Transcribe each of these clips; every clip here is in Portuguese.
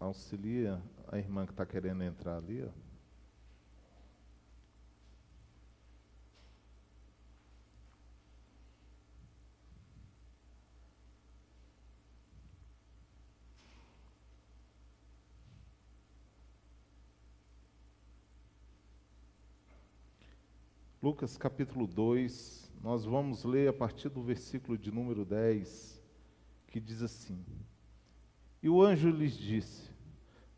Auxilia a irmã que está querendo entrar ali, ó. Lucas capítulo 2, nós vamos ler a partir do versículo de número 10, que diz assim: E o anjo lhes disse: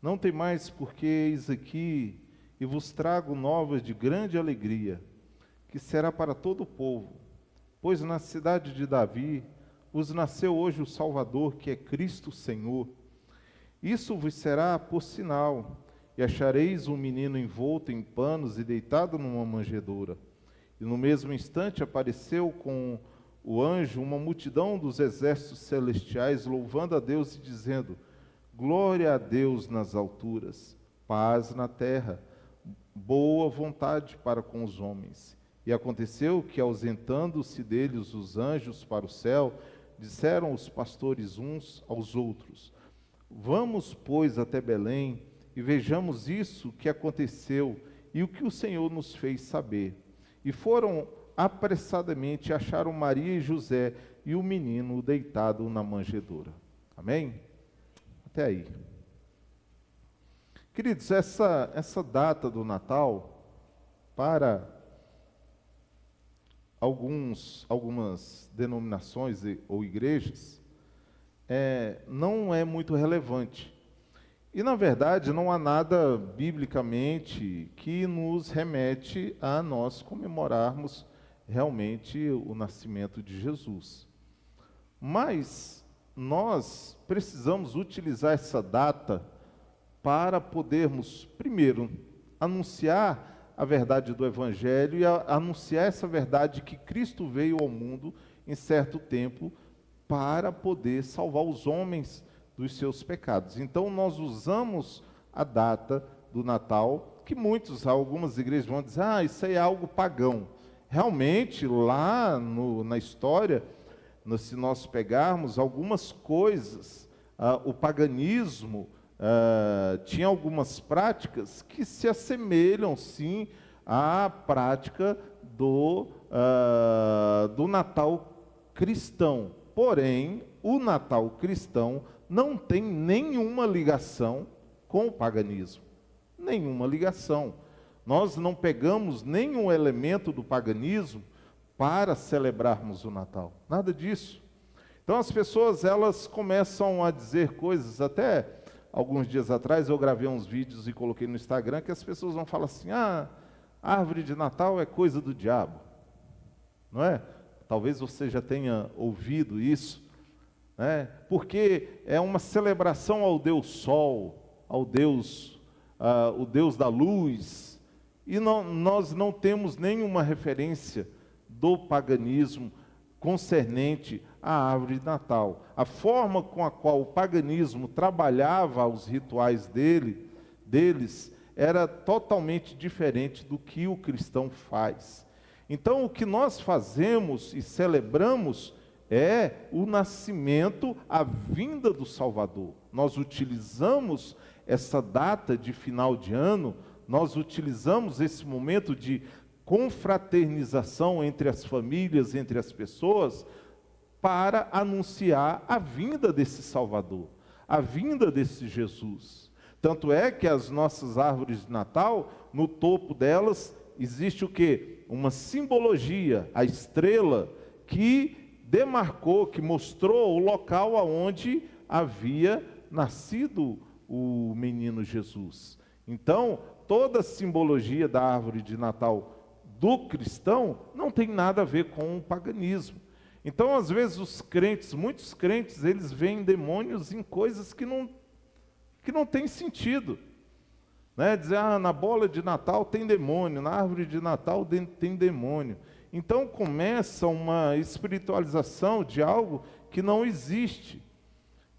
Não temais, porque eis aqui, e vos trago novas de grande alegria, que será para todo o povo. Pois na cidade de Davi vos nasceu hoje o Salvador, que é Cristo Senhor. Isso vos será por sinal, e achareis um menino envolto em panos e deitado numa manjedoura. E no mesmo instante apareceu com o anjo uma multidão dos exércitos celestiais, louvando a Deus e dizendo: Glória a Deus nas alturas, paz na terra, boa vontade para com os homens. E aconteceu que, ausentando-se deles os anjos para o céu, disseram os pastores uns aos outros: Vamos, pois, até Belém, e vejamos isso que aconteceu, e o que o Senhor nos fez saber. E foram apressadamente, acharam Maria e José, e o menino deitado na manjedoura. Amém? Até aí. Queridos, essa data do Natal, para algumas denominações ou igrejas, não é muito relevante. E, na verdade, não há nada biblicamente que nos remete a nós comemorarmos realmente o nascimento de Jesus. Mas nós precisamos utilizar essa data para podermos, primeiro, anunciar a verdade do Evangelho e anunciar essa verdade que Cristo veio ao mundo em certo tempo para poder salvar os homens dos seus pecados. Então nós usamos a data do Natal, que algumas igrejas vão dizer: isso aí é algo pagão. Realmente, lá na história, se nós pegarmos algumas coisas, o paganismo tinha algumas práticas que se assemelham, sim, à prática do Natal cristão. Porém, o Natal cristão não tem nenhuma ligação com o paganismo. Nenhuma ligação. Nós não pegamos nenhum elemento do paganismo para celebrarmos o Natal. Nada disso. Então as pessoas, elas começam a dizer coisas. Até alguns dias atrás eu gravei uns vídeos e coloquei no Instagram, que as pessoas vão falar assim: a árvore de Natal é coisa do diabo. Não é? Talvez você já tenha ouvido isso. Porque é uma celebração ao Deus Sol, ao Deus, o Deus da luz, e nós não temos nenhuma referência do paganismo concernente à árvore de Natal. A forma com a qual o paganismo trabalhava os rituais deles era totalmente diferente do que o cristão faz. Então, o que nós fazemos e celebramos é o nascimento, a vinda do Salvador. Nós utilizamos essa data de final de ano, nós utilizamos esse momento de confraternização entre as famílias, entre as pessoas, para anunciar a vinda desse Salvador, a vinda desse Jesus. Tanto é que as nossas árvores de Natal, no topo delas, existe o quê? Uma simbologia, a estrela, que demarcou, que mostrou o local aonde havia nascido o menino Jesus. Então, toda a simbologia da árvore de Natal do cristão não tem nada a ver com o paganismo. Então, às vezes, muitos crentes, eles veem demônios em coisas que não tem sentido. Dizer: na bola de Natal tem demônio, na árvore de Natal tem demônio. Então começa uma espiritualização de algo que não existe.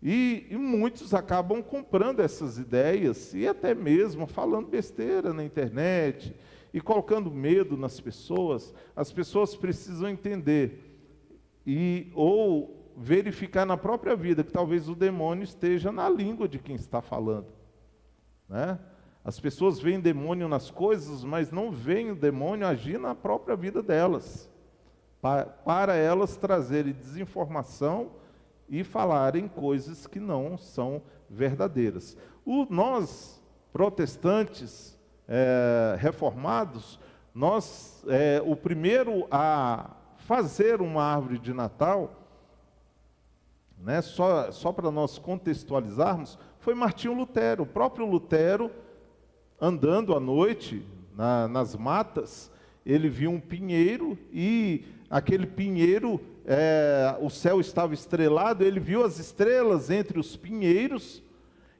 E muitos acabam comprando essas ideias e até mesmo falando besteira na internet e colocando medo nas pessoas. As pessoas precisam entender ou verificar na própria vida que talvez o demônio esteja na língua de quem está falando, né? As pessoas veem demônio nas coisas, mas não veem o demônio agir na própria vida delas, para elas trazerem desinformação e falarem coisas que não são verdadeiras. Nós, protestantes, reformados, o primeiro a fazer uma árvore de Natal, né, só para nós contextualizarmos, foi Martinho Lutero. O próprio Lutero, andando à noite nas matas, ele viu um pinheiro e aquele pinheiro, o céu estava estrelado, ele viu as estrelas entre os pinheiros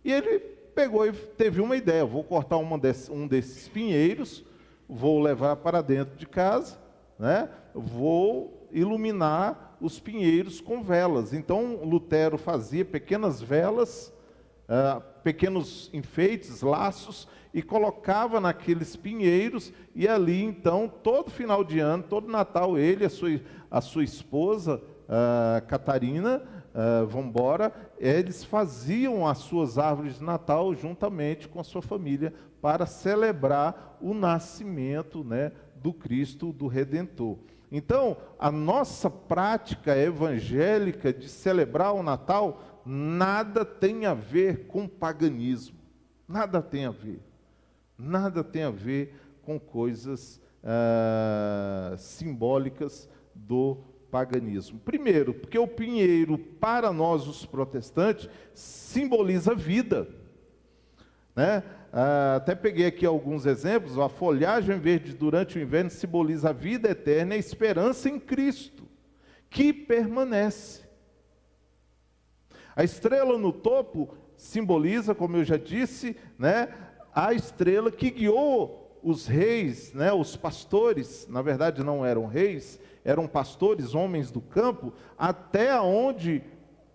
e ele pegou e teve uma ideia: vou cortar um desses pinheiros, vou levar para dentro de casa, né? Vou iluminar os pinheiros com velas. Então Lutero fazia pequenas velas, pequenos enfeites, laços, e colocava naqueles pinheiros, e ali então, todo final de ano, todo Natal, ele e a sua esposa, Catarina, Vambora, eles faziam as suas árvores de Natal juntamente com a sua família, para celebrar o nascimento, né, do Cristo, do Redentor. Então, a nossa prática evangélica de celebrar o Natal nada tem a ver com paganismo, nada tem a ver. Nada tem a ver com coisas simbólicas do paganismo. Primeiro, porque o pinheiro, para nós os protestantes, simboliza vida, né? Até peguei aqui alguns exemplos. A folhagem verde durante o inverno simboliza a vida eterna e a esperança em Cristo, que permanece. A estrela no topo simboliza, como eu já disse, né, a estrela que guiou os reis, né, os pastores, na verdade não eram reis, eram pastores, homens do campo, até onde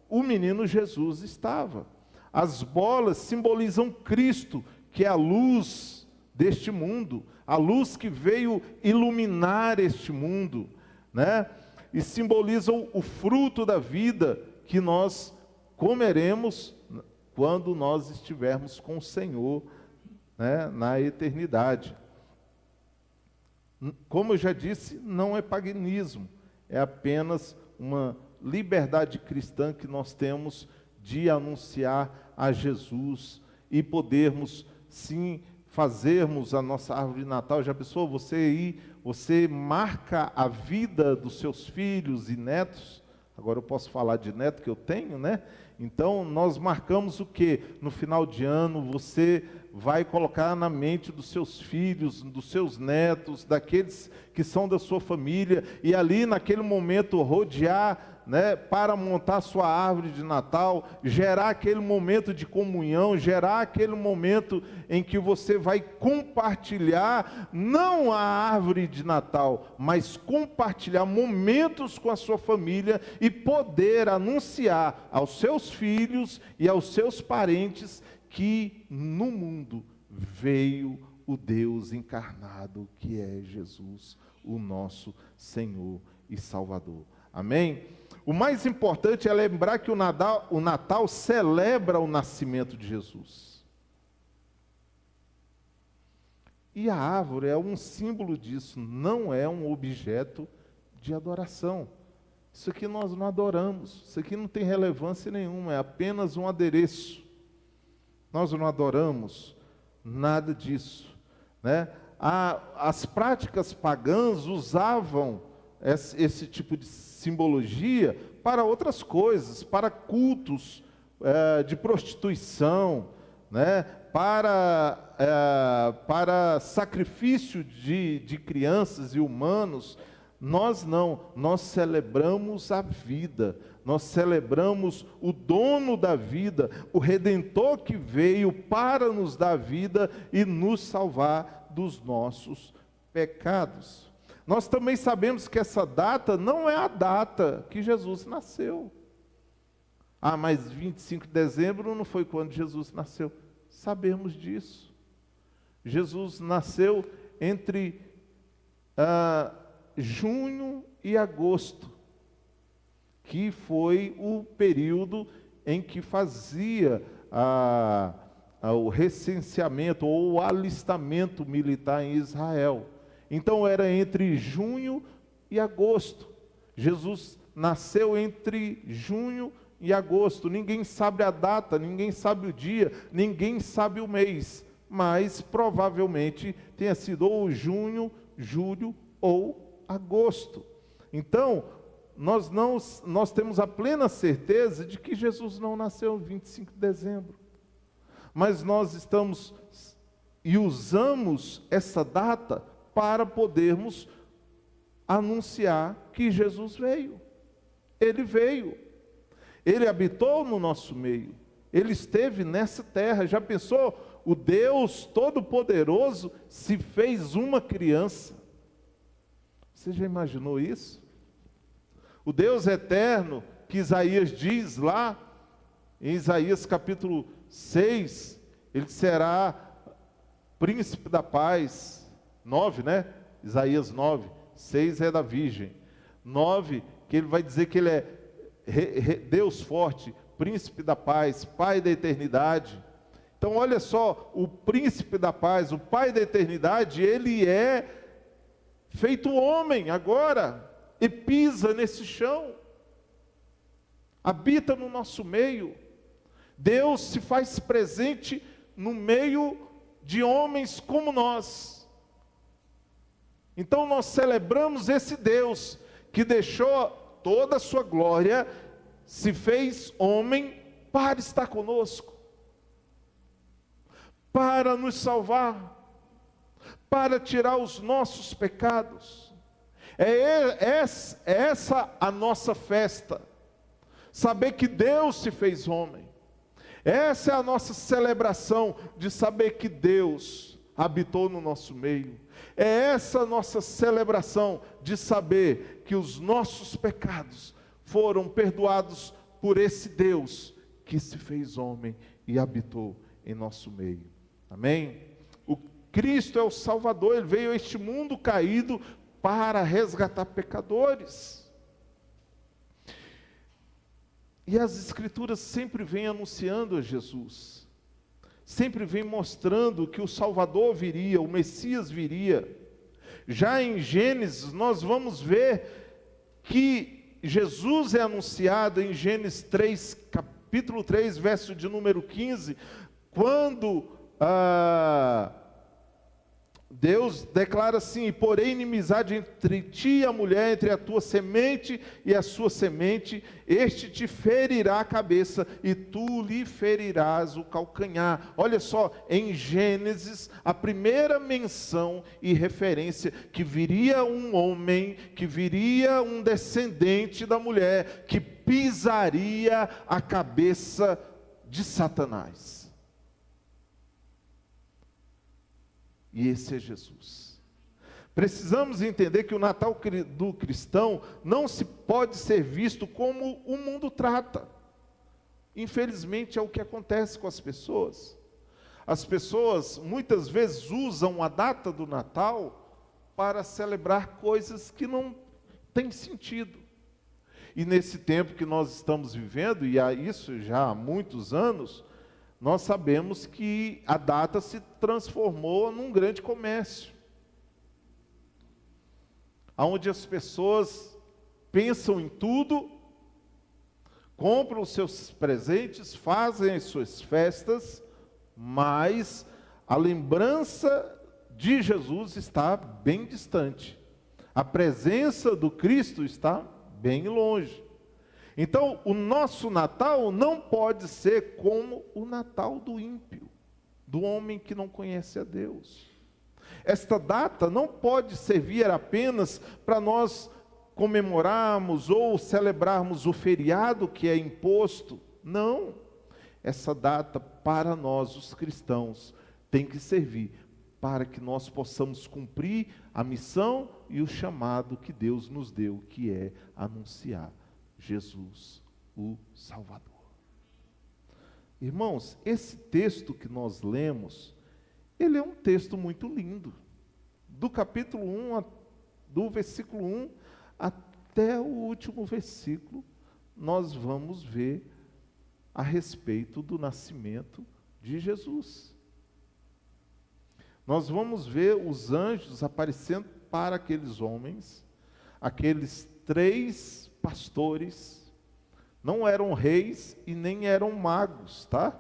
o menino Jesus estava. As bolas simbolizam Cristo, que é a luz deste mundo, a luz que veio iluminar este mundo, né? E simbolizam o fruto da vida que nós comeremos quando nós estivermos com o Senhor, né, na eternidade. Como eu já disse, não é paganismo, é apenas uma liberdade cristã que nós temos de anunciar a Jesus e podermos, sim, fazermos a nossa árvore de Natal. Já pensou, você marca a vida dos seus filhos e netos? Agora eu posso falar de neto que eu tenho, né? Então, nós marcamos o quê? No final de ano, você vai colocar na mente dos seus filhos, dos seus netos, daqueles que são da sua família, e ali naquele momento rodear, né, para montar sua árvore de Natal, gerar aquele momento de comunhão, gerar aquele momento em que você vai compartilhar, não a árvore de Natal, mas compartilhar momentos com a sua família e poder anunciar aos seus filhos e aos seus parentes que no mundo veio o Deus encarnado, que é Jesus, o nosso Senhor e Salvador. Amém? O mais importante é lembrar que o Natal celebra o nascimento de Jesus. E a árvore é um símbolo disso, não é um objeto de adoração. Isso aqui nós não adoramos, isso aqui não tem relevância nenhuma, é apenas um adereço. Nós não adoramos nada disso, né? As práticas pagãs usavam esse tipo de simbologia para outras coisas, para cultos de prostituição, né? Para sacrifício de crianças e humanos. Nós não, nós celebramos a vida, nós celebramos o dono da vida, o Redentor que veio para nos dar vida e nos salvar dos nossos pecados. Nós também sabemos que essa data não é a data que Jesus nasceu. Mas 25 de dezembro não foi quando Jesus nasceu. Sabemos disso. Jesus nasceu entre junho e agosto, que foi o período em que fazia o recenseamento ou o alistamento militar em Israel. Então era entre junho e agosto. Jesus nasceu entre junho e agosto. Ninguém sabe a data, ninguém sabe o dia, ninguém sabe o mês, mas provavelmente tenha sido ou junho, julho ou agosto. Então, nós temos a plena certeza de que Jesus não nasceu em 25 de dezembro. Mas nós estamos e usamos essa data para podermos anunciar que Jesus veio. Ele veio. Ele habitou no nosso meio. Ele esteve nessa terra. Já pensou? O Deus Todo-Poderoso se fez uma criança. Você já imaginou isso? O Deus eterno, que Isaías diz lá, em Isaías capítulo 6, ele será príncipe da paz. 9, né? Isaías 9, 6 é da virgem. 9, que ele vai dizer que ele é Deus forte, príncipe da paz, pai da eternidade. Então olha só, o príncipe da paz, o pai da eternidade, ele é feito homem agora, e pisa nesse chão, habita no nosso meio. Deus se faz presente no meio de homens como nós. Então nós celebramos esse Deus que deixou toda a sua glória, se fez homem para estar conosco, para nos salvar, para tirar os nossos pecados. É essa a nossa festa, saber que Deus se fez homem. Essa é a nossa celebração de saber que Deus habitou no nosso meio. É essa a nossa celebração de saber que os nossos pecados foram perdoados por esse Deus que se fez homem e habitou em nosso meio. Amém? O Cristo é o Salvador, Ele veio a este mundo caído para resgatar pecadores. E as Escrituras sempre vêm anunciando a Jesus, sempre vêm mostrando que o Salvador viria, o Messias viria. Já em Gênesis nós vamos ver que Jesus é anunciado em Gênesis 3, capítulo 3, verso de número 15, quando Deus declara assim: porém inimizade entre ti e a mulher, entre a tua semente e a sua semente, este te ferirá a cabeça e tu lhe ferirás o calcanhar. Olha só, em Gênesis, a primeira menção e referência que viria um homem, que viria um descendente da mulher, que pisaria a cabeça de Satanás. E esse é Jesus. Precisamos entender que o Natal do cristão não se pode ser visto como o mundo trata. Infelizmente é o que acontece com as pessoas. As pessoas muitas vezes usam a data do Natal para celebrar coisas que não têm sentido. E nesse tempo que nós estamos vivendo, e há isso já há muitos anos, nós sabemos que a data se transformou num grande comércio, onde as pessoas pensam em tudo, compram os seus presentes, fazem as suas festas, mas a lembrança de Jesus está bem distante, a presença do Cristo está bem longe. Então, o nosso Natal não pode ser como o Natal do ímpio, do homem que não conhece a Deus. Esta data não pode servir apenas para nós comemorarmos ou celebrarmos o feriado que é imposto. Não. Essa data, para nós, os cristãos, tem que servir para que nós possamos cumprir a missão e o chamado que Deus nos deu, que é anunciar Jesus, o Salvador. Irmãos, esse texto que nós lemos, ele é um texto muito lindo. Do capítulo 1, do versículo 1 até o último versículo, nós vamos ver a respeito do nascimento de Jesus. Nós vamos ver os anjos aparecendo para aqueles homens, aqueles 3 pastores, não eram reis e nem eram magos, tá?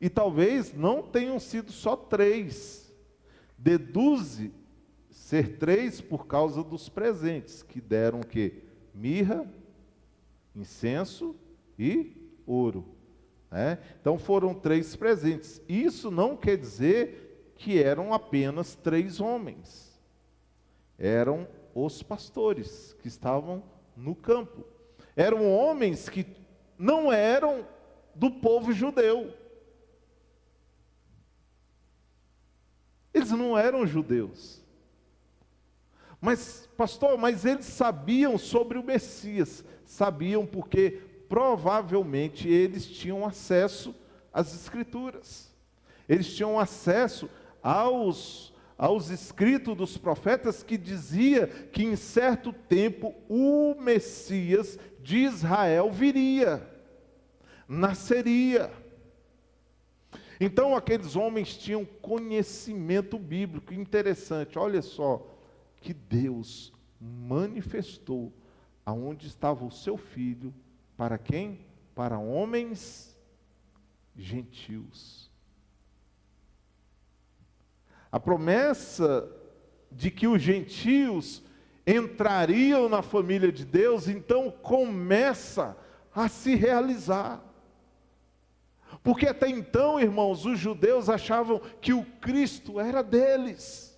E talvez não tenham sido só 3. Deduze ser 3 por causa dos presentes, que deram o quê? Mirra, incenso e ouro. Então foram 3 presentes. Isso não quer dizer que eram apenas 3 homens. Eram os pastores que estavam no campo. Eram homens que não eram do povo judeu. Eles não eram judeus. Mas, pastor, eles sabiam sobre o Messias. Sabiam porque provavelmente eles tinham acesso às Escrituras. Eles tinham acesso aos escritos dos profetas que dizia que em certo tempo o Messias de Israel viria, nasceria. Então aqueles homens tinham conhecimento bíblico. Interessante, olha só, que Deus manifestou aonde estava o seu filho, para quem? Para homens gentios. A promessa de que os gentios entrariam na família de Deus, então começa a se realizar. Porque até então, irmãos, os judeus achavam que o Cristo era deles,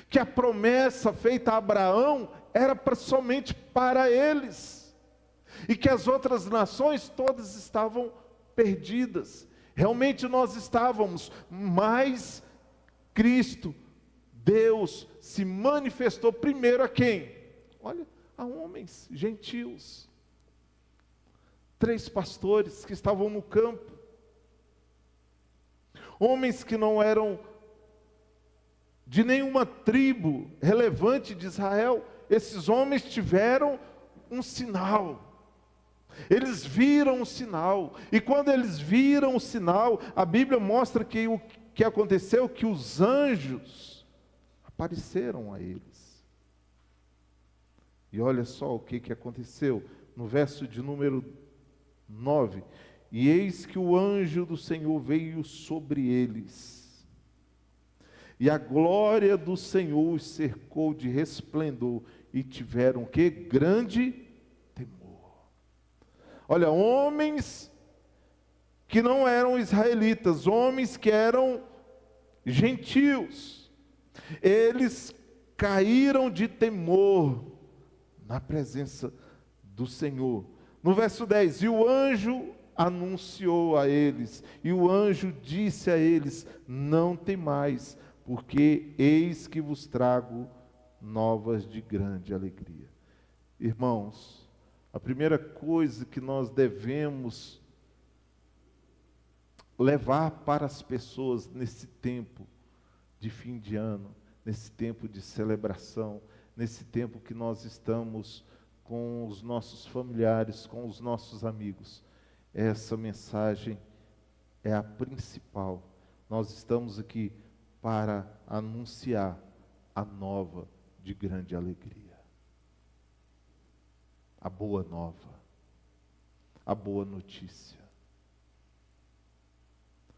que a promessa feita a Abraão era somente para eles, e que as outras nações todas estavam perdidas. Realmente nós estávamos, mas Cristo, Deus, se manifestou primeiro a quem? Olha, a homens gentios. 3 pastores que estavam no campo. Homens que não eram de nenhuma tribo relevante de Israel. Esses homens tiveram um sinal. Eles viram o sinal. E quando eles viram o sinal, a Bíblia mostra que o que aconteceu, que os anjos apareceram a eles. E olha só o que aconteceu. No verso de número 9. E eis que o anjo do Senhor veio sobre eles. E a glória do Senhor os cercou de resplendor. E tiveram o quê? Grande temor. Olha, homens que não eram israelitas, homens que eram gentios, eles caíram de temor na presença do Senhor. No verso 10, e o anjo anunciou a eles, e o anjo disse a eles, não temais, porque eis que vos trago novas de grande alegria. Irmãos, a primeira coisa que nós devemos levar para as pessoas nesse tempo de fim de ano, nesse tempo de celebração, nesse tempo que nós estamos com os nossos familiares, com os nossos amigos, essa mensagem é a principal. Nós estamos aqui para anunciar a nova de grande alegria. A boa nova, a boa notícia.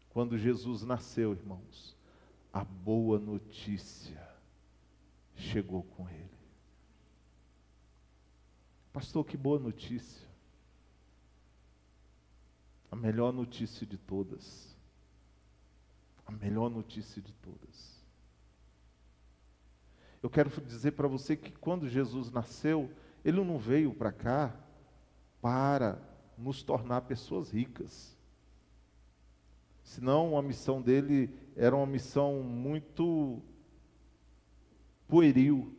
Quando Jesus nasceu, irmãos, a boa notícia chegou com ele. Pastor, que boa notícia. A melhor notícia de todas. A melhor notícia de todas. Eu quero dizer para você que quando Jesus nasceu, ele não veio para cá para nos tornar pessoas ricas. Senão a missão dele era uma missão muito pueril.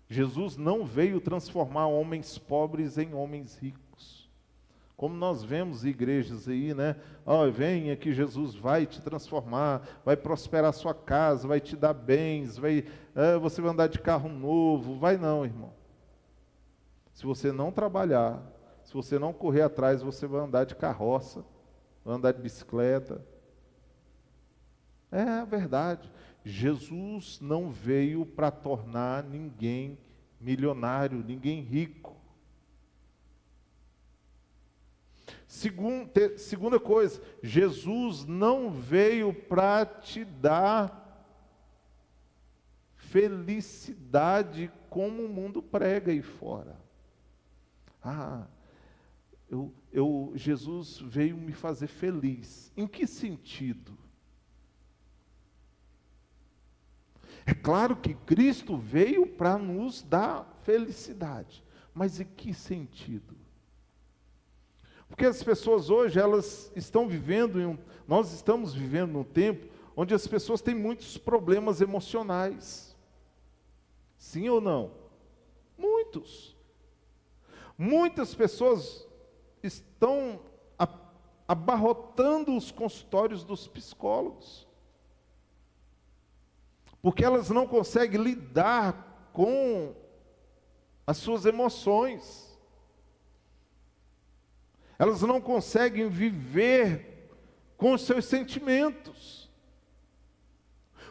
Jesus não veio transformar homens pobres em homens ricos. Como nós vemos igrejas aí, né? Ó, vem aqui, Jesus vai te transformar, vai prosperar a sua casa, vai te dar bens, você vai andar de carro novo. Vai não, irmão. Se você não trabalhar, se você não correr atrás, você vai andar de carroça, vai andar de bicicleta. É a verdade. Jesus não veio para tornar ninguém milionário, ninguém rico. Segunda coisa, Jesus não veio para te dar felicidade como o mundo prega aí fora. Jesus veio me fazer feliz. Em que sentido? É claro que Cristo veio para nos dar felicidade, mas em que sentido? Porque as pessoas hoje, elas estão vivendo, nós estamos vivendo num tempo onde as pessoas têm muitos problemas emocionais. Sim ou não? Muitos. Muitas pessoas estão abarrotando os consultórios dos psicólogos, porque elas não conseguem lidar com as suas emoções. Elas não conseguem viver com os seus sentimentos.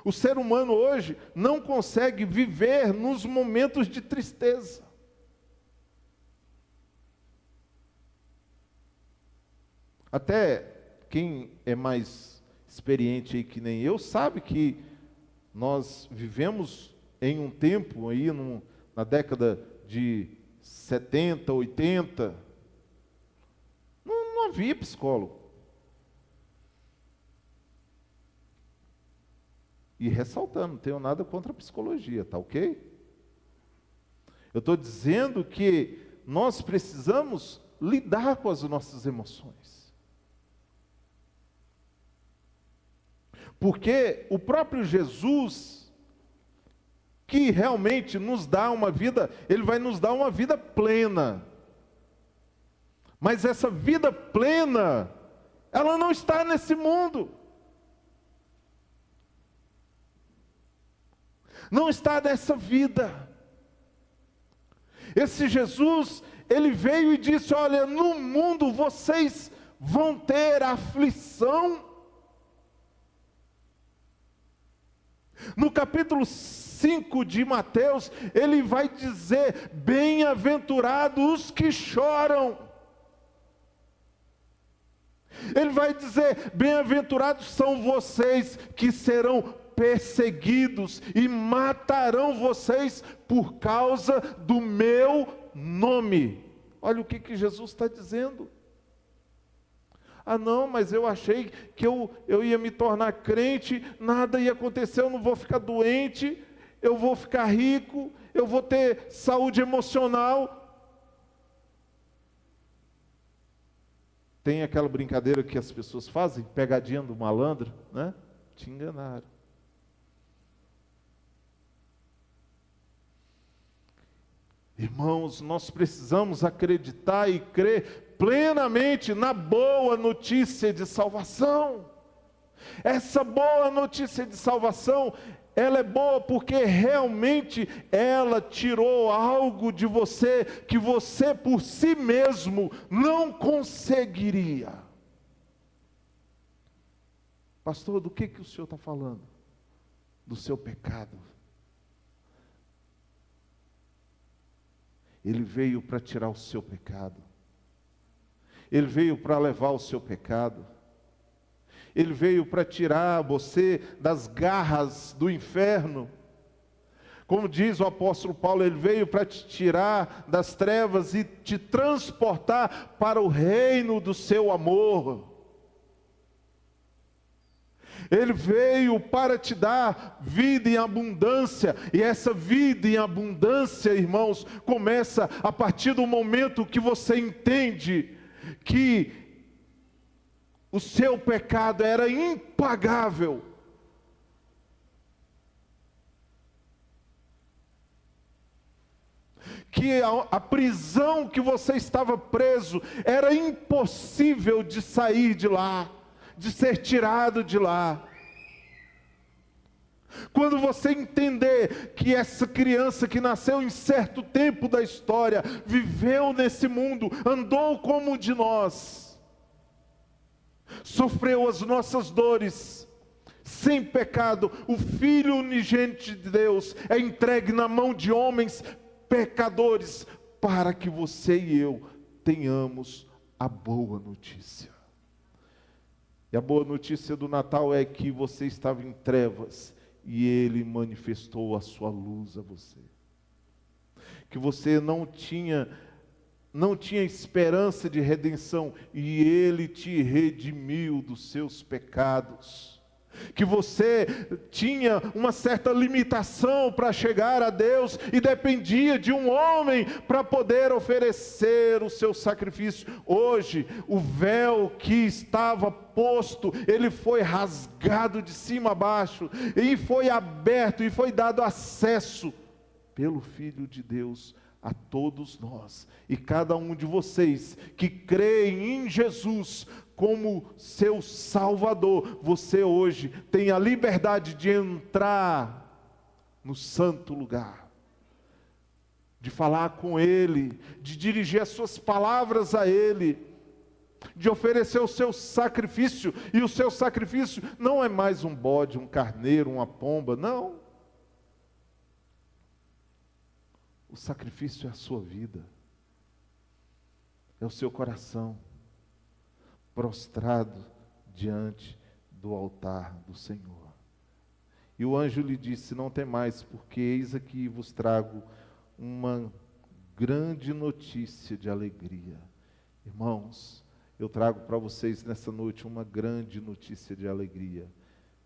O ser humano hoje não consegue viver nos momentos de tristeza. Até quem é mais experiente aí que nem eu, sabe que nós vivemos em um tempo aí, na década de 70, 80, não havia psicólogo. E ressaltando, não tenho nada contra a psicologia, tá ok? Eu estou dizendo que nós precisamos lidar com as nossas emoções. Porque o próprio Jesus, que realmente nos dá uma vida, Ele vai nos dar uma vida plena. Mas essa vida plena, ela não está nesse mundo. Não está nessa vida. Esse Jesus, Ele veio e disse, olha, no mundo vocês vão ter aflição. No capítulo 5 de Mateus, Ele vai dizer, bem-aventurados os que choram. Ele vai dizer, bem-aventurados são vocês que serão perseguidos e matarão vocês por causa do meu nome. Olha o que Jesus está dizendo. Não, mas eu achei que eu ia me tornar crente, nada ia acontecer, eu não vou ficar doente, eu vou ficar rico, eu vou ter saúde emocional. Tem aquela brincadeira que as pessoas fazem, pegadinha do malandro, né? Te enganaram. Irmãos, nós precisamos acreditar e crer plenamente na boa notícia de salvação. Essa boa notícia de salvação, ela é boa porque realmente ela tirou algo de você que você por si mesmo não conseguiria. Pastor, do que o senhor está falando? Do seu pecado. Ele veio para tirar o seu pecado. Ele veio para levar o seu pecado. Ele veio para tirar você das garras do inferno. Como diz o apóstolo Paulo, ele veio para te tirar das trevas e te transportar para o reino do seu amor. Ele veio para te dar vida em abundância, e essa vida em abundância, irmãos, começa a partir do momento que você entende que o seu pecado era impagável. que a prisão que você estava preso era impossível de sair de lá, de ser tirado de lá. Quando você entender que essa criança que nasceu em certo tempo da história, viveu nesse mundo, andou como um de nós, sofreu as nossas dores, sem pecado, o Filho unigênito de Deus é entregue na mão de homens pecadores, para que você e eu tenhamos a boa notícia. E a boa notícia do Natal é que você estava em trevas, e Ele manifestou a sua luz a você. Que você não tinha esperança de redenção, e Ele te redimiu dos seus pecados. Que você tinha uma certa limitação para chegar a Deus, e dependia de um homem para poder oferecer o seu sacrifício. Hoje, o véu que estava posto, ele foi rasgado de cima a baixo, e foi aberto, e foi dado acesso pelo Filho de Deus a todos nós. E cada um de vocês que creem em Jesus como seu Salvador, você hoje tem a liberdade de entrar no santo lugar, de falar com Ele, de dirigir as suas palavras a Ele, de oferecer o seu sacrifício. E o seu sacrifício não é mais um bode, um carneiro, uma pomba, não. O sacrifício é a sua vida, é o seu coração prostrado diante do altar do Senhor. E o anjo lhe disse: não temais, porque eis aqui vos trago uma grande notícia de alegria. Irmãos, eu trago para vocês nessa noite uma grande notícia de alegria,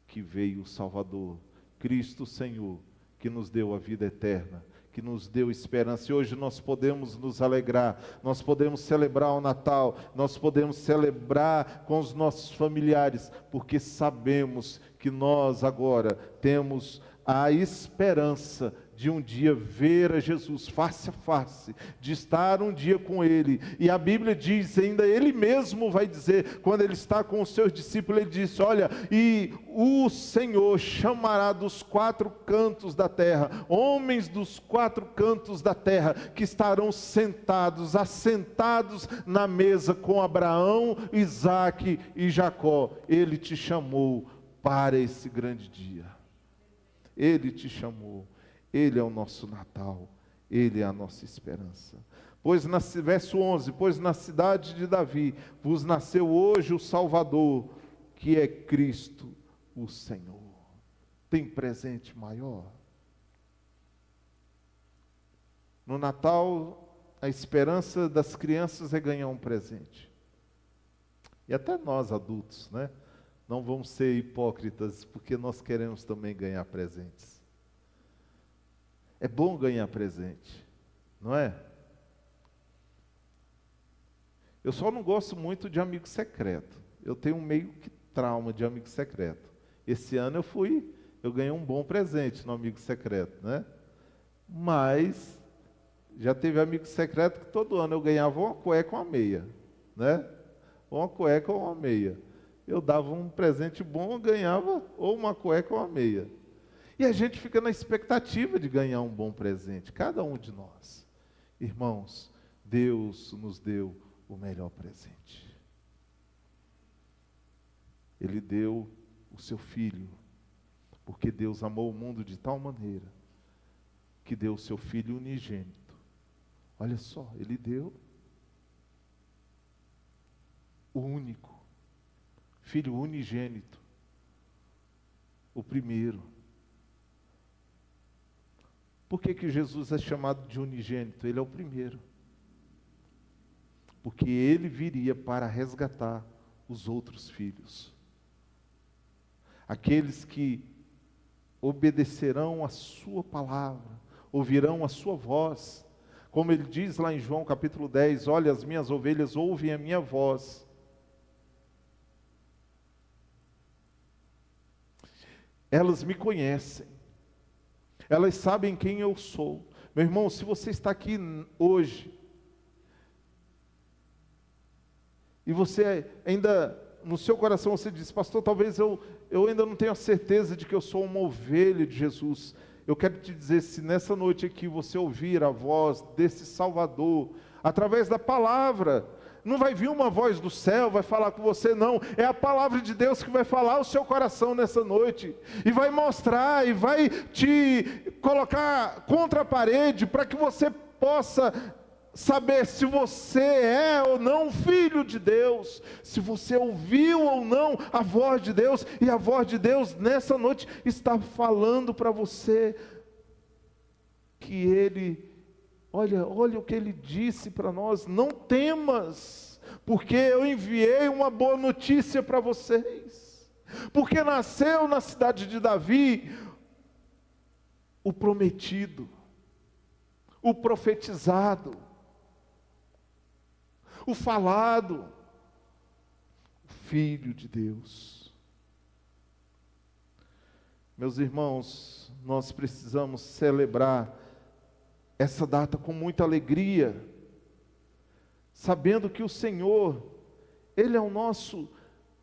que veio o Salvador, Cristo Senhor, que nos deu a vida eterna, que nos deu esperança. E hoje nós podemos nos alegrar, nós podemos celebrar o Natal, nós podemos celebrar com os nossos familiares, porque sabemos que nós agora temos a esperança de um dia ver a Jesus face a face, de estar um dia com Ele. E a Bíblia diz, ainda Ele mesmo vai dizer, quando Ele está com os seus discípulos, Ele disse: olha, e o Senhor chamará dos quatro cantos da terra, homens dos quatro cantos da terra, que estarão assentados na mesa com Abraão, Isaque e Jacó. Ele te chamou para esse grande dia. Ele te chamou. Ele é o nosso Natal, Ele é a nossa esperança. Verso 11, pois na cidade de Davi vos nasceu hoje o Salvador, que é Cristo o Senhor. Tem presente maior? No Natal, a esperança das crianças é ganhar um presente. E até nós adultos, né? Não vamos ser hipócritas, porque nós queremos também ganhar presentes. É bom ganhar presente, não é? Eu só não gosto muito de amigo secreto. Eu tenho meio que trauma de amigo secreto. Esse ano eu ganhei um bom presente no amigo secreto, né? Mas já teve amigo secreto que todo ano eu ganhava uma cueca ou uma meia, né? Uma cueca ou uma meia. Eu dava um presente bom, ganhava ou uma cueca ou uma meia. E a gente fica na expectativa de ganhar um bom presente, cada um de nós. Irmãos, Deus nos deu o melhor presente. Ele deu o seu Filho, porque Deus amou o mundo de tal maneira, que deu o seu Filho unigênito. Olha só, Ele deu o único, Filho unigênito, o primeiro. Por que Jesus é chamado de unigênito? Ele é o primeiro. Porque Ele viria para resgatar os outros filhos. Aqueles que obedecerão a sua palavra, ouvirão a sua voz. Como Ele diz lá em João capítulo 10, olha, as minhas ovelhas ouvem a minha voz. Elas me conhecem. Elas sabem quem eu sou. Meu irmão, se você está aqui hoje, e você ainda, no seu coração você diz, pastor, talvez eu ainda não tenho a certeza de que eu sou uma ovelha de Jesus. Eu quero te dizer, se nessa noite aqui você ouvir a voz desse Salvador, através da palavra, não vai vir uma voz do céu, vai falar com você, não. É a palavra de Deus que vai falar ao seu coração nessa noite. E vai mostrar, e vai te colocar contra a parede, para que você possa saber se você é ou não filho de Deus, se você ouviu ou não a voz de Deus, e a voz de Deus nessa noite está falando para você, que Ele, olha o que Ele disse para nós, não temas, porque eu enviei uma boa notícia para vocês, porque nasceu na cidade de Davi, o prometido, o profetizado, o falado, o Filho de Deus. Meus irmãos, nós precisamos celebrar essa data com muita alegria, sabendo que o Senhor, Ele é o nosso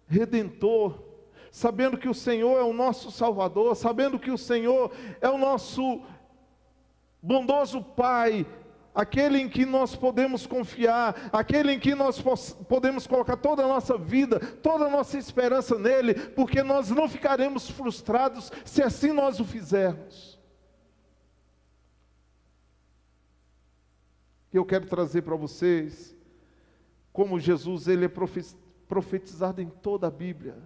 Redentor, sabendo que o Senhor é o nosso Salvador, sabendo que o Senhor é o nosso bondoso Pai, aquele em que nós podemos confiar, aquele em que nós podemos colocar toda a nossa vida, toda a nossa esperança nele, porque nós não ficaremos frustrados se assim nós o fizermos. Eu quero trazer para vocês como Jesus ele é profetizado em toda a Bíblia,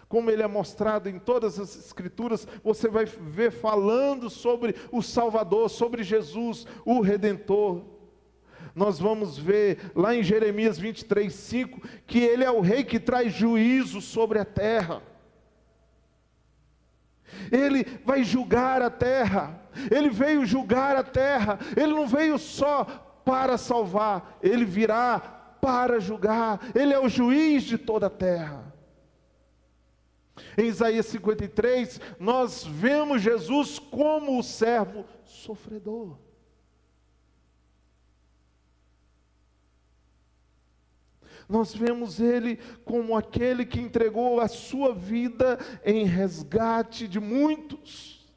como ele é mostrado em todas as Escrituras. Você vai ver falando sobre o Salvador, sobre Jesus, o Redentor. Nós vamos ver lá em Jeremias 23:5, que ele é o rei que traz juízo sobre a terra. Ele vai julgar a terra, ele veio julgar a terra, ele não veio só para salvar, ele virá para julgar, ele é o juiz de toda a terra. Em Isaías 53, nós vemos Jesus como o servo sofredor. Nós vemos Ele como aquele que entregou a sua vida em resgate de muitos.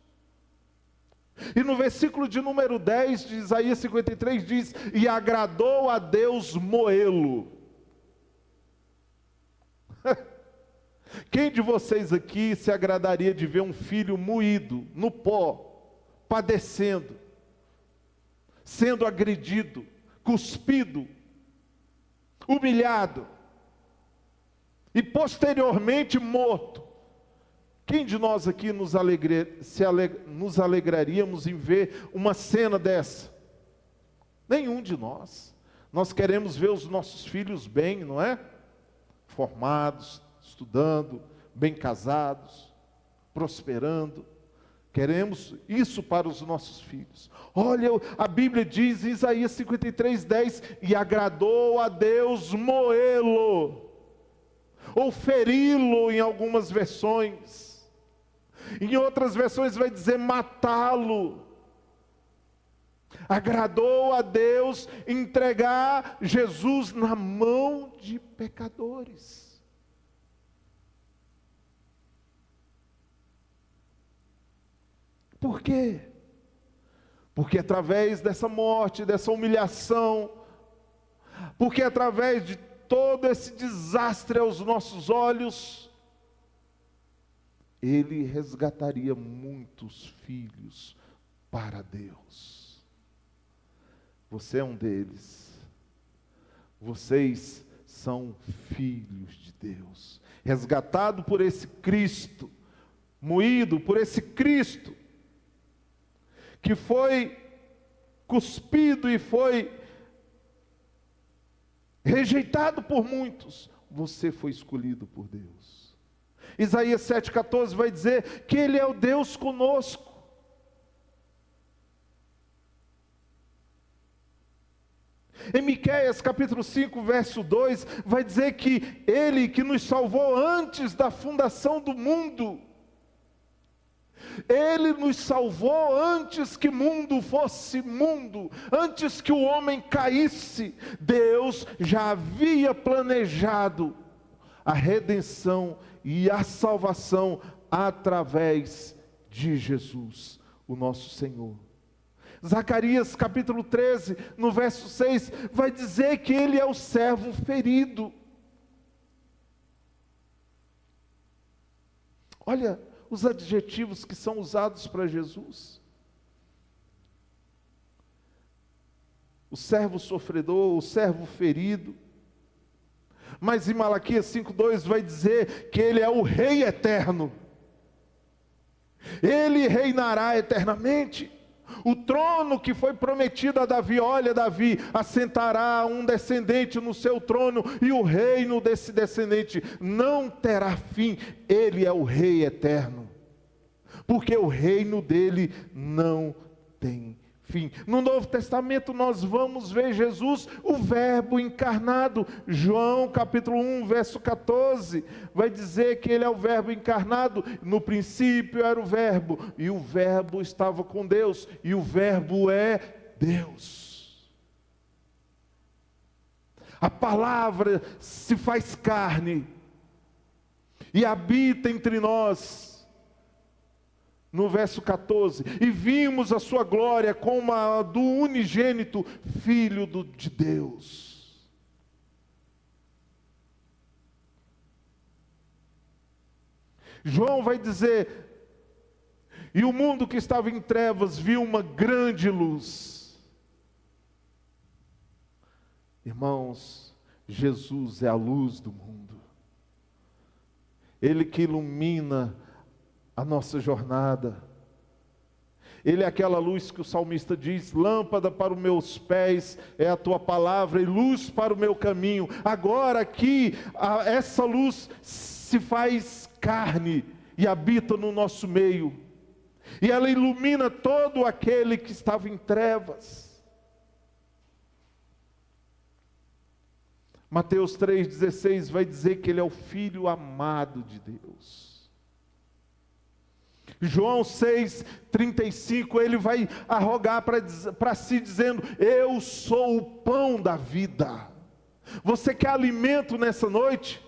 E no versículo de número 10 de Isaías 53 diz, e agradou a Deus moê-lo. Quem de vocês aqui se agradaria de ver um filho moído, no pó, padecendo, sendo agredido, cuspido, humilhado, e posteriormente morto? Quem de nós aqui nos alegraríamos em ver uma cena dessa? Nenhum de nós. Nós queremos ver os nossos filhos bem, não é? Formados, estudando, bem casados, prosperando. Queremos isso para os nossos filhos. Olha, a Bíblia diz em Isaías 53:10, e agradou a Deus moê-lo, ou feri-lo em algumas versões. Em outras versões vai dizer matá-lo. Agradou a Deus entregar Jesus na mão de pecadores. Por quê? Porque através dessa morte, dessa humilhação, porque através de todo esse desastre aos nossos olhos, Ele resgataria muitos filhos para Deus. Você é um deles. Vocês são filhos de Deus, resgatado por esse Cristo, moído por esse Cristo, que foi cuspido e foi rejeitado por muitos. Você foi escolhido por Deus. Isaías 7,14 vai dizer que Ele é o Deus conosco. Em Miqueias capítulo 5, verso 2, vai dizer que Ele que nos salvou antes da fundação do mundo, Ele nos salvou antes que mundo fosse mundo, antes que o homem caísse. Deus já havia planejado a redenção e a salvação através de Jesus, o nosso Senhor. Zacarias capítulo 13, no verso 6, vai dizer que ele é o servo ferido. Olha os adjetivos que são usados para Jesus: o servo sofredor, o servo ferido. Mas em Malaquias 5,2 vai dizer que ele é o Rei eterno. Ele reinará eternamente. O trono que foi prometido a Davi, olha, Davi assentará um descendente no seu trono, e o reino desse descendente não terá fim. Ele é o Rei eterno, porque o reino dele não tem fim. No Novo Testamento nós vamos ver Jesus, o Verbo encarnado. João capítulo 1, verso 14, vai dizer que ele é o Verbo encarnado. No princípio era o Verbo, e o Verbo estava com Deus, e o Verbo é Deus. A palavra se faz carne e habita entre nós. No verso 14, e vimos a sua glória como a do unigênito Filho de Deus. João vai dizer, e o mundo que estava em trevas viu uma grande luz. Irmãos, Jesus é a luz do mundo. Ele que ilumina a nossa jornada. Ele é aquela luz que o salmista diz: lâmpada para os meus pés é a tua palavra e luz para o meu caminho. Agora aqui, essa luz se faz carne e habita no nosso meio, e ela ilumina todo aquele que estava em trevas. Mateus 3,16 vai dizer que ele é o Filho amado de Deus. João 6,35, ele vai arrogar para si dizendo: eu sou o pão da vida. Você quer alimento nessa noite?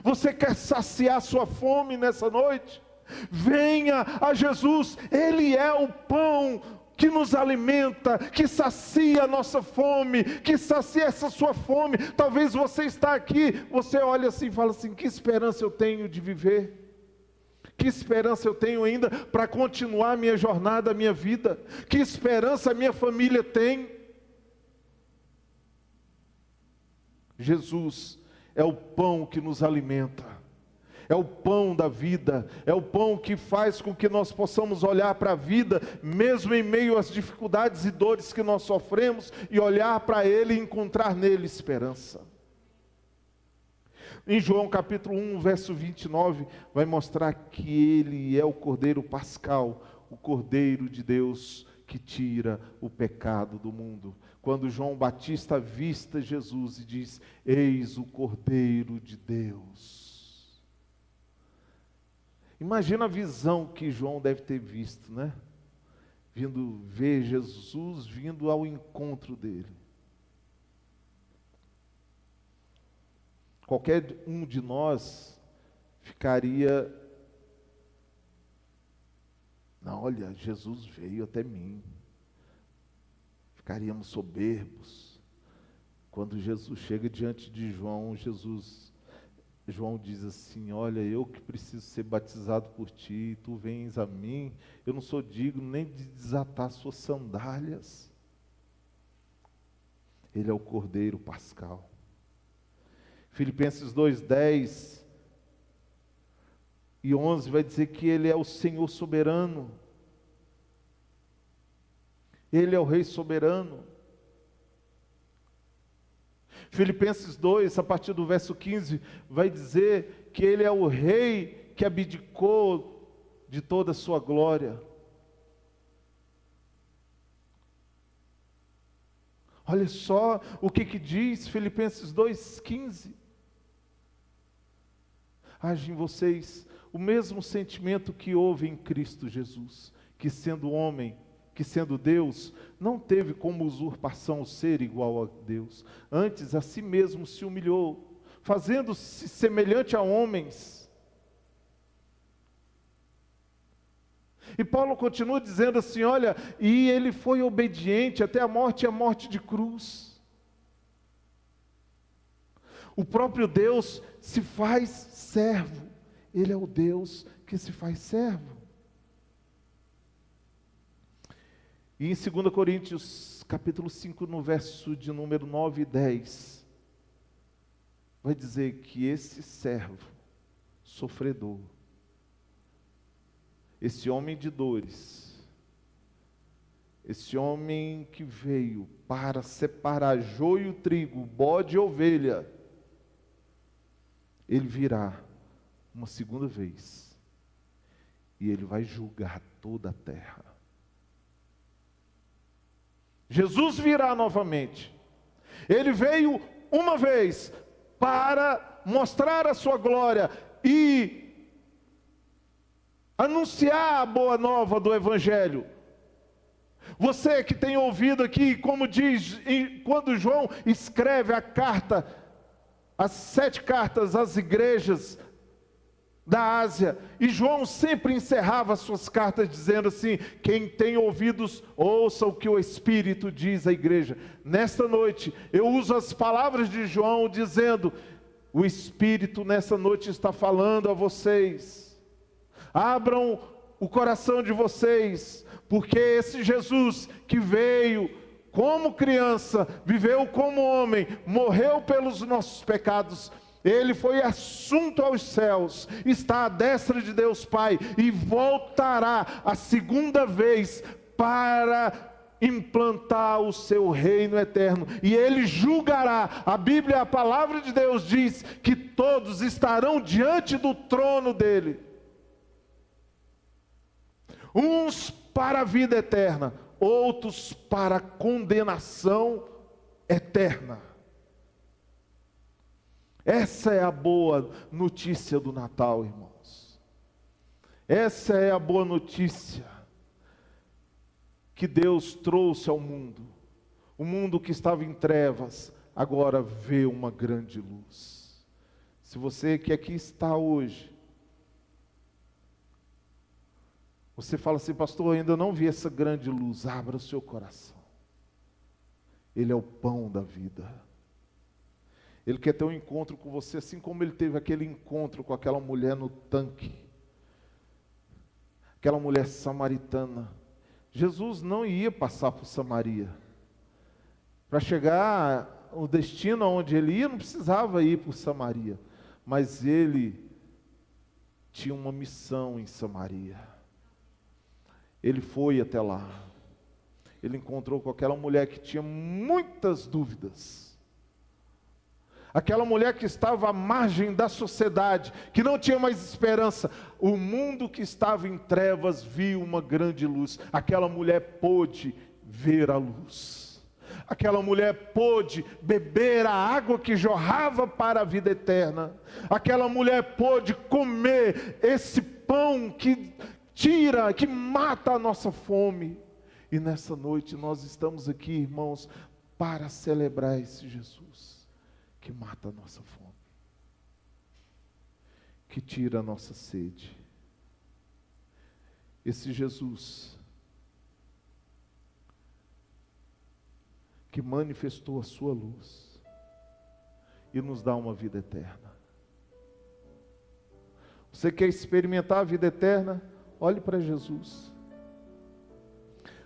Você quer saciar sua fome nessa noite? Venha a Jesus, Ele é o pão que nos alimenta, que sacia a nossa fome, que sacia essa sua fome. Talvez você está aqui, você olha assim e fala assim: que esperança eu tenho de viver? Que esperança eu tenho ainda para continuar a minha jornada, a minha vida? Que esperança a minha família tem? Jesus é o pão que nos alimenta, é o pão da vida, é o pão que faz com que nós possamos olhar para a vida, mesmo em meio às dificuldades e dores que nós sofremos, e olhar para Ele e encontrar nele esperança. Em João capítulo 1, verso 29, vai mostrar que Ele é o Cordeiro Pascal, o Cordeiro de Deus que tira o pecado do mundo. Quando João Batista avista Jesus e diz: eis o Cordeiro de Deus. Imagina a visão que João deve ter visto, né? Vindo ver Jesus, vindo ao encontro dele. Qualquer um de nós ficaria: não, olha, Jesus veio até mim. Ficaríamos soberbos. Quando Jesus chega diante de João, João diz assim: olha, eu que preciso ser batizado por ti, tu vens a mim, eu não sou digno nem de desatar suas sandálias. Ele é o Cordeiro Pascal. Filipenses 2:10 e 11 vai dizer que Ele é o Senhor soberano. Ele é o Rei soberano. Filipenses 2, a partir do verso 15, vai dizer que Ele é o Rei que abdicou de toda a sua glória. Olha só o que diz Filipenses 2:15. Haja em vocês o o mesmo sentimento que houve em Cristo Jesus, que sendo homem, que sendo Deus, não teve como usurpação ser igual a Deus. Antes, a si mesmo se humilhou, fazendo-se semelhante a homens. E Paulo continua dizendo assim, olha, e ele foi obediente até a morte de cruz. O próprio Deus se faz servo. Ele é o Deus que se faz servo. E em 2 Coríntios, capítulo 5, no verso de número 9 e 10, vai dizer que esse servo sofredor, esse homem de dores, esse homem que veio para separar joio e trigo, bode e ovelha, ele virá uma segunda vez, e ele vai julgar toda a terra. Jesus virá novamente. Ele veio uma vez para mostrar a sua glória e anunciar a boa nova do Evangelho. Você que tem ouvido aqui, como diz, quando João escreve a carta, as 7 cartas às igrejas da Ásia, e João sempre encerrava suas cartas dizendo assim, quem tem ouvidos, ouça o que o Espírito diz à igreja. Nesta noite, eu uso as palavras de João dizendo, o Espírito nessa noite está falando a vocês. Abram o coração de vocês, porque esse Jesus que veio como criança, viveu como homem, morreu pelos nossos pecados, ele foi assunto aos céus, está à destra de Deus Pai, e voltará a segunda vez para implantar o seu reino eterno, e ele julgará. A Bíblia, a palavra de Deus diz que todos estarão diante do trono dele, uns para a vida eterna, outros para a condenação eterna. Essa é a boa notícia do Natal, irmãos. Essa é a boa notícia que Deus trouxe ao mundo. O mundo que estava em trevas, agora vê uma grande luz. Se você que aqui está hoje, você fala assim, pastor, eu ainda não vi essa grande luz, abra o seu coração. Ele é o pão da vida. Ele quer ter um encontro com você, assim como ele teve aquele encontro com aquela mulher no tanque. Aquela mulher samaritana. Jesus não ia passar por Samaria. Para chegar ao destino onde ele ia, não precisava ir por Samaria. Mas ele tinha uma missão em Samaria. Ele foi até lá. Ele encontrou com aquela mulher que tinha muitas dúvidas. Aquela mulher que estava à margem da sociedade, que não tinha mais esperança. O mundo que estava em trevas viu uma grande luz. Aquela mulher pôde ver a luz. Aquela mulher pôde beber a água que jorrava para a vida eterna. Aquela mulher pôde comer esse pão que tira, que mata a nossa fome. E nessa noite nós estamos aqui, irmãos, para celebrar esse Jesus que mata a nossa fome, que tira a nossa sede. Esse Jesus que manifestou a sua luz e nos dá uma vida eterna. Você quer experimentar a vida eterna? Olhe para Jesus.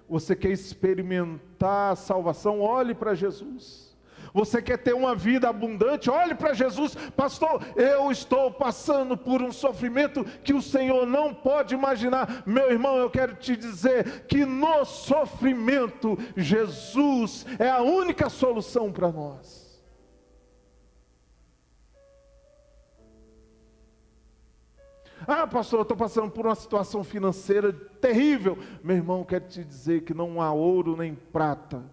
Você quer experimentar a salvação? Olhe para Jesus. Você quer ter uma vida abundante? Olhe para Jesus. Pastor, eu estou passando por um sofrimento que o Senhor não pode imaginar. Meu irmão, eu quero te dizer que no sofrimento, Jesus é a única solução para nós. Ah, pastor, eu estou passando por uma situação financeira terrível. Meu irmão, quero te dizer que não há ouro nem prata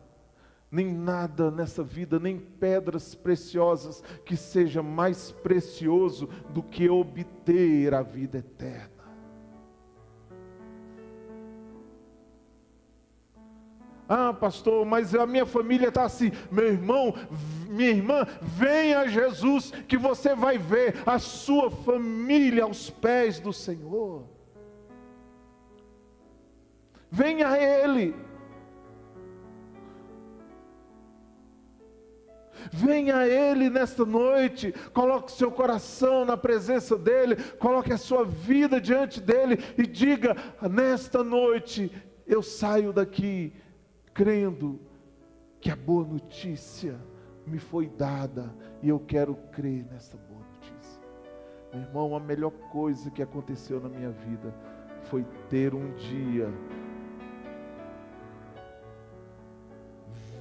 nem nada nessa vida, nem pedras preciosas que seja mais precioso do que obter a vida eterna. Ah, pastor, mas a minha família está assim. Meu irmão, minha irmã, venha a Jesus, que você vai ver a sua família aos pés do Senhor. Venha a Ele. Venha a Ele nesta noite, coloque seu coração na presença dEle, coloque a sua vida diante dEle e diga: nesta noite eu saio daqui crendo que a boa notícia me foi dada e eu quero crer nessa boa notícia. Meu irmão, a melhor coisa que aconteceu na minha vida foi ter um dia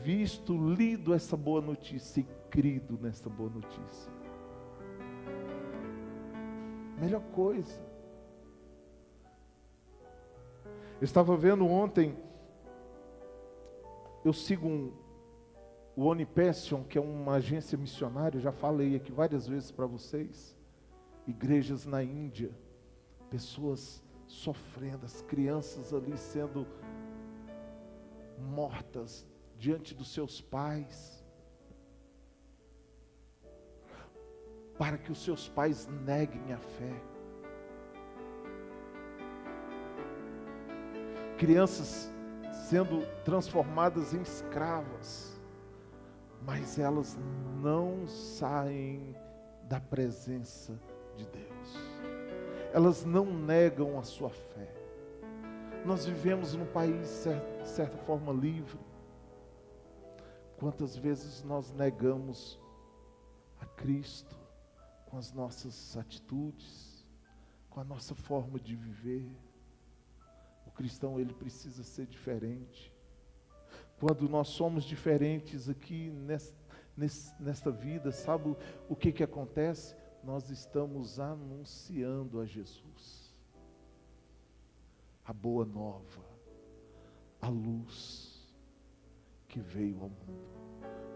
visto, lido essa boa notícia e crido nessa boa notícia. Melhor coisa. Eu estava vendo ontem, eu sigo o Onipassion, que é uma agência missionária, eu já falei aqui várias vezes para vocês. Igrejas na Índia, pessoas sofrendo, as crianças ali sendo mortas diante dos seus pais, para que os seus pais neguem a fé. Crianças sendo transformadas em escravas, mas elas não saem da presença de Deus. Elas não negam a sua fé. Nós vivemos num país, de certa forma, livre. Quantas vezes nós negamos a Cristo com as nossas atitudes, com a nossa forma de viver? O cristão, ele precisa ser diferente. Quando nós somos diferentes aqui nesta vida, sabe o que acontece? Nós estamos anunciando a Jesus, a boa nova, a luz que veio ao mundo,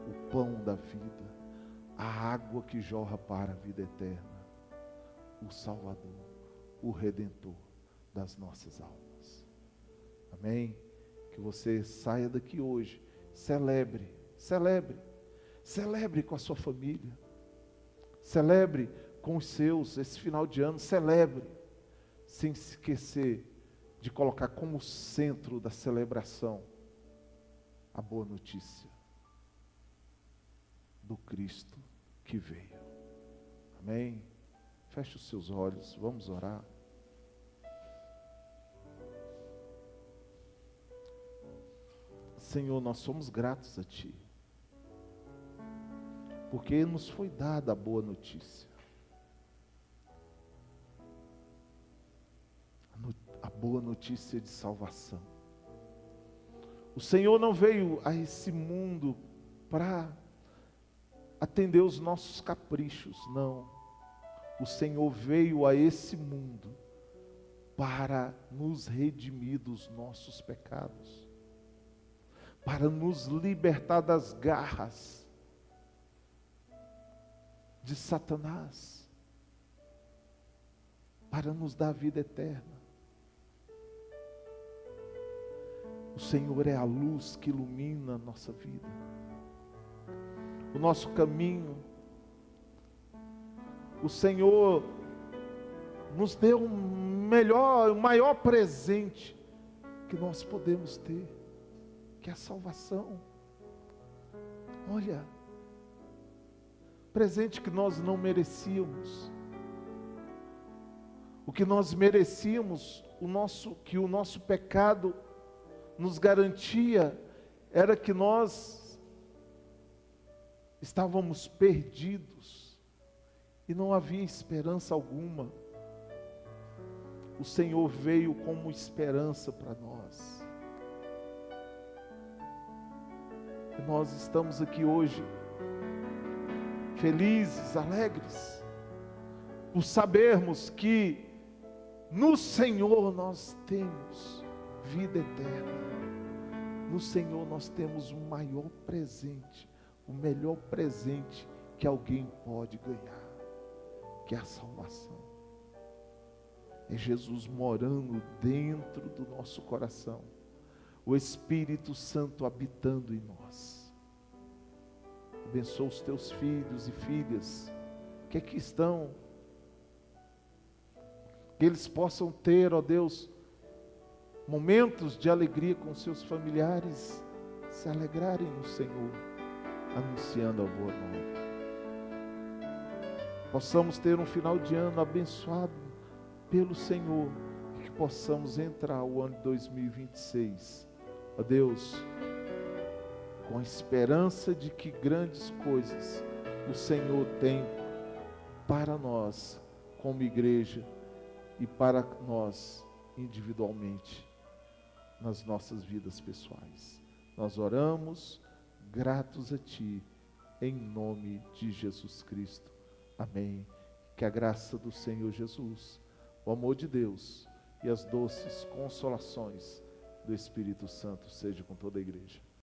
o pão da vida, a água que jorra para a vida eterna, o Salvador, o Redentor das nossas almas. Amém? Que você saia daqui hoje, celebre com a sua família, celebre com os seus, esse final de ano, celebre, sem se esquecer de colocar como centro da celebração a boa notícia do Cristo que veio. Amém? Feche os seus olhos, vamos orar. Senhor, nós somos gratos a Ti, porque nos foi dada a boa notícia, a boa notícia de salvação. O Senhor não veio a esse mundo para atender os nossos caprichos, não. O Senhor veio a esse mundo para nos redimir dos nossos pecados, para nos libertar das garras de Satanás, para nos dar vida eterna. O Senhor é a luz que ilumina a nossa vida, o nosso caminho. O Senhor nos deu o maior presente que nós podemos ter, que é a salvação. Olha, presente que nós não merecíamos. O que nós merecíamos, que o nosso pecado nos garantia, era que nós estávamos perdidos e não havia esperança alguma. O Senhor veio como esperança para nós. E nós estamos aqui hoje, felizes, alegres, por sabermos que no Senhor nós temos vida eterna. No Senhor nós temos o maior presente, o melhor presente que alguém pode ganhar, que é a salvação. É Jesus morando dentro do nosso coração, o Espírito Santo habitando em nós. Abençoa os teus filhos e filhas que aqui estão, que eles possam ter, ó Deus, momentos de alegria com seus familiares, se alegrarem no Senhor, anunciando a boa nova. Possamos ter um final de ano abençoado pelo Senhor, e que possamos entrar o ano de 2026, ó Deus, com a esperança de que grandes coisas o Senhor tem para nós, como igreja, e para nós individualmente, nas nossas vidas pessoais. Nós oramos, gratos a Ti, em nome de Jesus Cristo. Amém. Que a graça do Senhor Jesus, o amor de Deus e as doces consolações do Espírito Santo seja com toda a igreja.